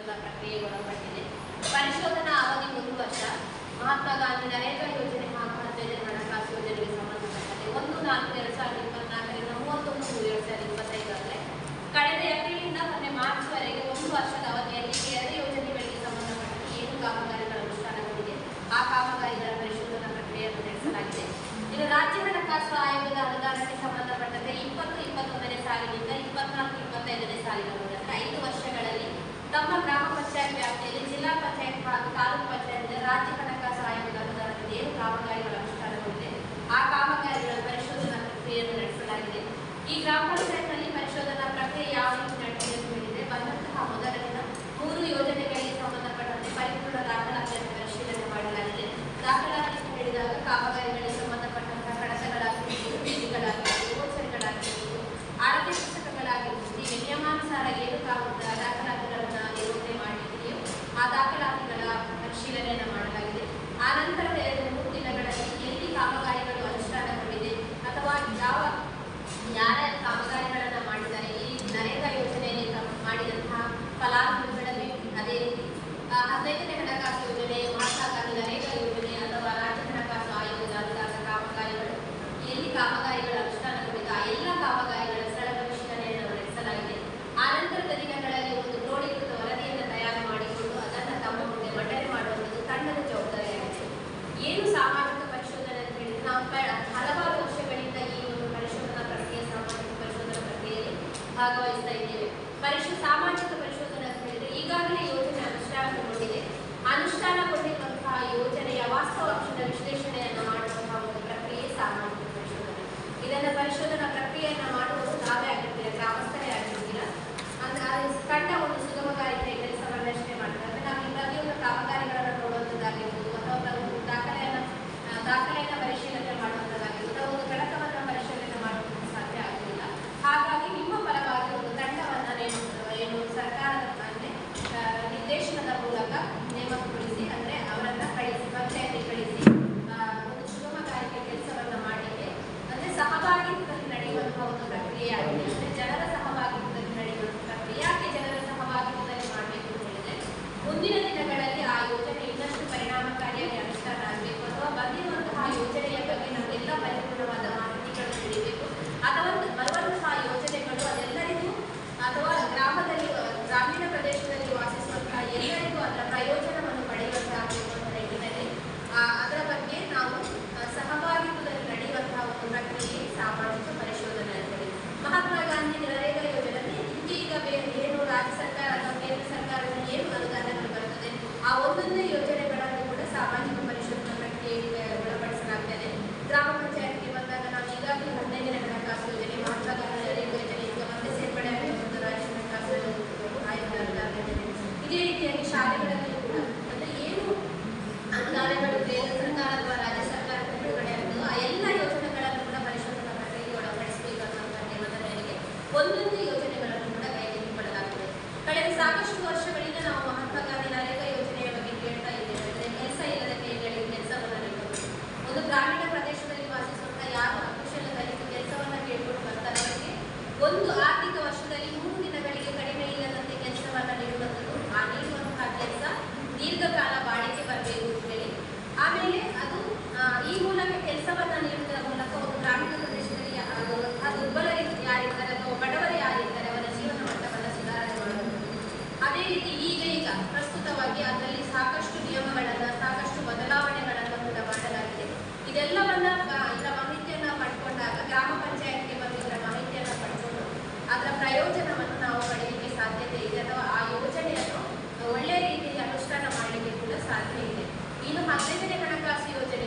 ಪರಿಶೋಧನಾ ಪ್ರಕ್ರಿಯೆಗೆ ಒಳಪಟ್ಟಿದೆ. ಪರಿಶೋಧನಾ ಅವಧಿ 1 ವರ್ಷ. ಮಹಾತ್ಮ ಗಾಂಧಿ ನರೇಗಾ ಯೋಜನೆ ಹಾಗೂ 15ನೇ ಹಣಕಾಸು ಯೋಜನೆಗೆ ಸಂಬಂಧಪಟ್ಟಂತೆ 1/4/2024ರಿಂದ 31/3/2025 ಅಂದರೆ ಕಳೆದ ಏಪ್ರಿಲ್ನಿಂದ ಮೊನ್ನೆ ಮಾರ್ಚ್ವರೆಗೆ 1 ವರ್ಷದ ಅವಧಿಯಲ್ಲಿ 2 ಯೋಜನೆಗಳಿಗೆ ಸಂಬಂಧಪಟ್ಟಂತೆ ಏನು ಕಾಮಗಾರಿಗಳ ಅನುಷ್ಠಾನಗೊಂಡಿದೆ ಆ ಕಾಮಗಾರಿಗಳ ಪರಿಶೋಧನಾ ಪ್ರಕ್ರಿಯೆಯನ್ನು ನಡೆಸಲಾಗಿದೆ. ಇನ್ನು ರಾಜ್ಯ ಹಣಕಾಸು ಆಯೋಗದ ಅನುದಾನಕ್ಕೆ ಸಂಬಂಧಪಟ್ಟಂತೆ 2021ನೇ ಸಾಲಿನಿಂದ 24-25ನೇ ಸಾಲಿನವರೆಗೆ ಅಂದರೆ 5 ವರ್ಷಗಳಲ್ಲಿ ತಮ್ಮ ಗ್ರಾಮ ಪಂಚಾಯತ್ ವ್ಯಾಪ್ತಿಯಲ್ಲಿ ಜಿಲ್ಲಾ ಪಂಚಾಯತ್ ಹಾಗೂ ತಾಲೂಕು ಪಂಚಾಯತ್ ರಾಜ್ಯ ಹಣಕಾಸು ಆಯೋಗದ ಅನುದಾನದಲ್ಲಿ ಏನು ಕಾಮಗಾರಿಗಳ ಅನುಷ್ಠಾನಗೊಂಡಿದೆ ಆ ಕಾಮಗಾರಿಗಳ ಪರಿಶೋಧನಾ ಪ್ರಕ್ರಿಯೆಯನ್ನು ನಡೆಸಲಾಗಿದೆ. ಈ ಗ್ರಾಮ ಪಂಚಾಯತ್ನಲ್ಲಿ ಪರಿಶೋಧನಾ ಪ್ರಕ್ರಿಯೆ ಯಾವ ರೀತಿ ನಡೆದಿದೆ ಅಂತ ಹೇಳಿದರೆ, ಬಂದಂತಹ ಮೊದಲ ದಿನ 3 ಯೋಜನೆಗಳಿಗೆ ಸಂಬಂಧಪಟ್ಟಂತೆ ಪರಿಪೂರ್ಣ ದಾಖಲಾತಿಯನ್ನು ಪರಿಶೀಲನೆ ಮಾಡಲಾಗಿದೆ. ದಾಖಲಾತಿ ಅಂತ ಹೇಳಿದಾಗ ಕಾಮಗಾರಿಗಳಿಗೆ ಸಂಬಂಧಪಟ್ಟಂತಹ ಕಡತಗಳಾಗಿರ್ಬೋದು, ಬೀದಿಗಳಾಗಿರ್ಬೋದು, ಗೋಚರಗಳಾಗಿರ್ಬೋದು, ಆರೋಗ್ಯ ಪುಸ್ತಕಗಳಾಗಿರ್ಬೋದು, ಈಗ ನಿಯಮಾನುಸಾರ ಏನು ದಾಖಲಾತಿಗಳನ್ನು ನಿರ್ವಹಣೆ ಮಾಡಿದೆಯೋ ಆ ದಾಖಲಾತಿಗಳ ಪರಿಶೀಲನೆಯನ್ನು ಮಾಡಲಾಗಿದೆ. ಆ ನಂತರದ 2-3 ದಿನಗಳಲ್ಲಿ ಎಲ್ಲಿ ಕಾಮಗಾರಿಗಳು ಅನುಷ್ಠಾನಗೊಂಡಿದೆ ಅಥವಾ ಯಾರ್ಯಾರು ಕಾಮಗಾರಿಗಳನ್ನು ಮಾಡಿದ್ದಾರೆ, ಈ ನರೇಗಾ ಯೋಜನೆಯಲ್ಲಿ ಮಾಡಿದಂತಹ ಫಲಾನುಭವಿಗಳ ಭೇಟಿ, ಅದೇ ರೀತಿ 15ನೇ ಹಣಕಾಸು ಯೋಜನೆ, ಮಹಾತ್ಮ ಗಾಂಧಿ ನರೇಗಾ ಯೋಜನೆ ಅಥವಾ ರಾಜ್ಯ ಹಣಕಾಸು ಆಯೋಗದ ಅನುದಾನ ಕಾಮಗಾರಿಗಳು ಎಲ್ಲಿ ಕಾಮಗಾರಿಗಳ ಅನುಷ್ಠಾನಗೊಂಡಿದೆ ಆ ಎಲ್ಲ ಕಾಮಗಾರಿಗಳ ಸ್ಥಳ ಪರಿಶೀಲನೆಯನ್ನು ನಡೆಸಲಾಗಿದೆ. ಆ ನಂತರದ ದಿನಗಳಲ್ಲಿ ಒಂದು ಕ್ರೋಢೀಕೃತ ವರದಿಯನ್ನು ತಯಾರು ಮಾಡಿಕೊಂಡು ಅದನ್ನು ತಮ್ಮ ಮುಂದೆ ಮಂಡನೆ ಮಾಡುವಂಥದ್ದು ತಂಡದ ಜವಾಬ್ದಾರಿಯಾಗಿದೆ. ಏನು ಸಾಮಾಜಿಕ ಪರಿಶೋಧನೆ ಅಂತ ಹೇಳಿದ್ರೆ, ನಾವು ಹಲವಾರು ವರ್ಷಗಳಿಂದ ಈ ಒಂದು ಪರಿಶೋಧನಾ ಪ್ರಕ್ರಿಯೆ ಸಾಮಾಜಿಕ ಪರಿಶೋಧನಾ ಪ್ರಕ್ರಿಯೆಯಲ್ಲಿ ಭಾಗವಹಿಸ್ತಾ ಇದ್ದೇವೆ. ಸಾಮಾಜಿಕ ಪರಿಶೋಧನೆ ಅಂತ ಹೇಳಿದ್ರೆ ಈಗಾಗಲೇ ಯೋಜನೆ ಅನುಷ್ಠಾನಗೊಂಡಿರುವಂತಹ ಯೋಜನೆಯ ವಾಸ್ತವಾಂಶದ ವಿಶ್ಲೇಷಣೆಯನ್ನು ಮಾಡುವಂತಹ ಒಂದು ಪ್ರಕ್ರಿಯೆ ಸಾಮಾಜಿಕ ಪರಿಶೋಧನೆ. ಇದನ್ನು ಪರಿಶೋಧನಾ ಪ್ರಕ್ರಿಯೆಯನ್ನು ಮಾಡುವುದು ನಾವೇ ಆಗಿರ್ತೀರ, ಗ್ರಾಮಸ್ಥರೇ ಆಗಿರ್ತೀರ. ಕಂಡ ಒಂದು ಸುಗಮಗಾರಿಕೆ ಕೆಲಸವನ್ನು ರಚನೆ ಮಾಡ್ತಾರೆ. ನಾವು ಈ ಪ್ರತಿಯೊಂದು ಕಾಮಗಾರಿಗಳನ್ನು ನೋಡುವಂಥದ್ದಾಗಿರ್ಬೋದು ಅಥವಾ ಒಂದು ದಾಖಲೆಯನ್ನು ಪರಿಶೀಲನೆ ಮಾಡುವಂಥದ್ದಾಗಿರ್ಬೋದು, ಒಂದು ಕಡತವನ್ನು ಪರಿಶೀಲನೆ ಮಾಡುವಂಥ ಸಾಧ್ಯ ಆಗುವುದಿಲ್ಲ. ಹಾಗಾಗಿ ನಿಮ್ಮ ಪರವಾಗಿ ಒಂದು ತಂಡವನ್ನು ಏನು ಸರ್ಕಾರದ ನಿರ್ದೇಶನದ ಮೂಲಕ ನೇಮಕಗೊಳಿಸಿ, ಅಂದರೆ ಅವರನ್ನು ಕಳಿಸಿ ಪಂಚಾಯತಿ ಕಳಿಸಿ ಒಂದು ಸುಗಮಗಾರಿಕೆ ಕೆಲಸವನ್ನು ಮಾಡಲಿಕ್ಕೆ, ಅಂದರೆ ಸಹಭಾಗಿತ್ವದಲ್ಲಿ ನಡೆಯುವಂತಹ ಒಂದು ಪ್ರಕ್ರಿಯೆ ಆಗಿದೆ. ಅಂದರೆ ಜನರ ಸಹಭಾಗಿತ್ವದಲ್ಲಿ ನಡೆಯುವಂಥ ಪ್ರಕ್ರಿಯೆ. ಯಾಕೆ ಜನರ ಸಹಭಾಗಿತ್ವದಲ್ಲಿ ಮಾಡಬೇಕು ಅಂತ ಹೇಳಿದರೆ, ಮುಂದಿನ ದಿನಗಳಲ್ಲಿ ಆ ಯೋಜನೆ ಇನ್ನಷ್ಟು ಪರಿಣಾಮಕಾರಿಯಾಗಿ ಅನುಷ್ಠಾನ ಆಗಬೇಕು ಅಥವಾ ಬಂದಿರುವಂತಹ ಯೋಜನೆಯ ಬಗ್ಗೆ ನಮಗೆಲ್ಲ ಪರಿಪೂರ್ಣವಾದ ಮಾಹಿತಿಗಳನ್ನು ನೀಡಬೇಕು ಅಥವಾ ಬರುವಂತಹ ಯೋಜನೆಗಳು ಅದೆಲ್ಲರಿಗೂ ಅಥವಾ ಗ್ರಾಮೀಣ ಪ್ರದೇಶದಲ್ಲಿ ವಾಸಿಸುವಂತಹ ಎಲ್ಲರಿಗೂ ಅದರ ಪ್ರಯೋಜನವನ್ನು ಪಡೆಯುವಂತಾಗಬೇಕು ಅಂತ ನಿಟ್ಟಿನಲ್ಲಿ ಅದರ ಬಗ್ಗೆ ನಾವು ಸಹಭಾಗಿತ್ವದಲ್ಲಿ ನಡೆಯುವಂತಹ ಒಂದು ಪ್ರಕ್ರಿಯೆ ಸಾಮಾಜಿಕ ಪರಿಶೋಧನೆ ಅಂತೇಳಿ. ಮಹಾತ್ಮ ಗಾಂಧಿ ನರೇಗಾ ಯೋಜನೆ ಈಗ ಏನು ರಾಜ್ಯ ಸರ್ಕಾರ ಅಥವಾ ಕೇಂದ್ರ ಸರ್ಕಾರದಲ್ಲಿ ಏನು ಅನುದಾನಗಳು ಬರುತ್ತದೆ ಆ ಒಂದೊಂದೇ ಯೋಜನೆಗಳನ್ನು ಕೂಡ ಸಾಮಾಜಿಕ ಪರಿಶೋಧನಾ ಪ್ರಕ್ರಿಯೆಗೆ ಒಳಪಡಿಸಲಾಗುತ್ತದೆ. ಗ್ರಾಮ ಪಂಚಾಯತ್ಗೆ ಬಂದಾಗ ನಾವು ಈಗಾಗಲೇ 15ನೇ ಹಣಕಾಸು ಯೋಜನೆ, ಮಹಾತ್ಮ ಗಾಂಧಿ ನರೇಗಾ ಯೋಜನೆ ಈಗ ಮತ್ತೆ ಸೇರ್ಪಡೆ ಆಗಿರುವಂಥ ರಾಜ್ಯ ಹಣಕಾಸು ಆಯೋಗದ ಅನುದಾನ ಯೋಜನೆ. ಇದೇ ರೀತಿಯಾಗಿ ಶಾಲೆಗಳಲ್ಲಿ ಕೂಡ ಅಂದರೆ ಏನು ಅನುದಾನಗಳು ಕೇಂದ್ರ ಸರ್ಕಾರ ಅಥವಾ ರಾಜ್ಯ ಸರ್ಕಾರ ಬಿಡುಗಡೆ ಆಗುತ್ತೋ ಆ ಎಲ್ಲ ಯೋಜನೆಗಳನ್ನು ಕೂಡ ಪರಿಶೋಧನಾ ಪ್ರಕ್ರಿಯೆಗೆ ಒಳಪಡಿಸಬೇಕು ಅನ್ನುವಂಥ ನಿಯಮದ ಮೇರೆಗೆ ಒಂದೊಂದು ಯೋಜನೆಗಳನ್ನು ಕೂಡ ಕೈಗೆತ್ತಿಕೊಳ್ಳಲಾಗುತ್ತದೆ. ಕಳೆದ ಸಾಕಷ್ಟು ವರ್ಷಗಳಿಂದ ನಾವು ಮಹಾತ್ಮ ಗಾಂಧಿ ನರೇಗಾ ಯೋಜನೆಯ ಬಗ್ಗೆ ಕೇಳ್ತಾ ಇದ್ದೇವೆ. ಅಂದರೆ ಕೆಲಸ ಇಲ್ಲದ ಕೈಗಳಿಗೆ ಕೆಲಸವನ್ನು ನೀಡುವುದು. ಒಂದು ಗ್ರಾಮೀಣ ಪ್ರದೇಶದಲ್ಲಿ ವಾಸಿಸುವಂಥ ಯಾರು ಅಕುಶಲದಲ್ಲಿ ಕೆಲಸವನ್ನು ಕೇಳಿಕೊಂಡು ಬರ್ತಾರೆ ಅವರಿಗೆ ಒಂದು ಆರ್ಥಿಕ ವರ್ಷದಲ್ಲಿ 3 ದಿನಗಳಿಗೆ ಕಡಿಮೆ ಇಲ್ಲದಂತೆ ಕೆಲಸವನ್ನು ನೀಡುವಂಥದ್ದು. ಆ ನೀಡುವಂತಹ ಕೆಲಸ ದೀರ್ಘಕಾಲ ಬಾಳಿಕೆ ಬರಬೇಕು ಅಂತ ಹೇಳಿ, ಆಮೇಲೆ ಅದು ಈ ಮೂಲಕ ಕೆಲಸವನ್ನು ನೀಡುವುದರ ಮೂಲಕ ಒಂದು ಗ್ರಾಮೀಣ ಪ್ರದೇಶದಲ್ಲಿ ದುರ್ಬಲರು ಯಾರಿದ್ದಾರೆ ಅಥವಾ ಬಡವರು ಯಾರಿದ್ದಾರೆ ಅವರ ಜೀವನ ಮಟ್ಟವನ್ನು ಸುಧಾರಣೆ ಮಾಡುವುದು. ಅದೇ ರೀತಿ ಈಗ ಪ್ರಸ್ತುತವಾಗಿ ಅದರ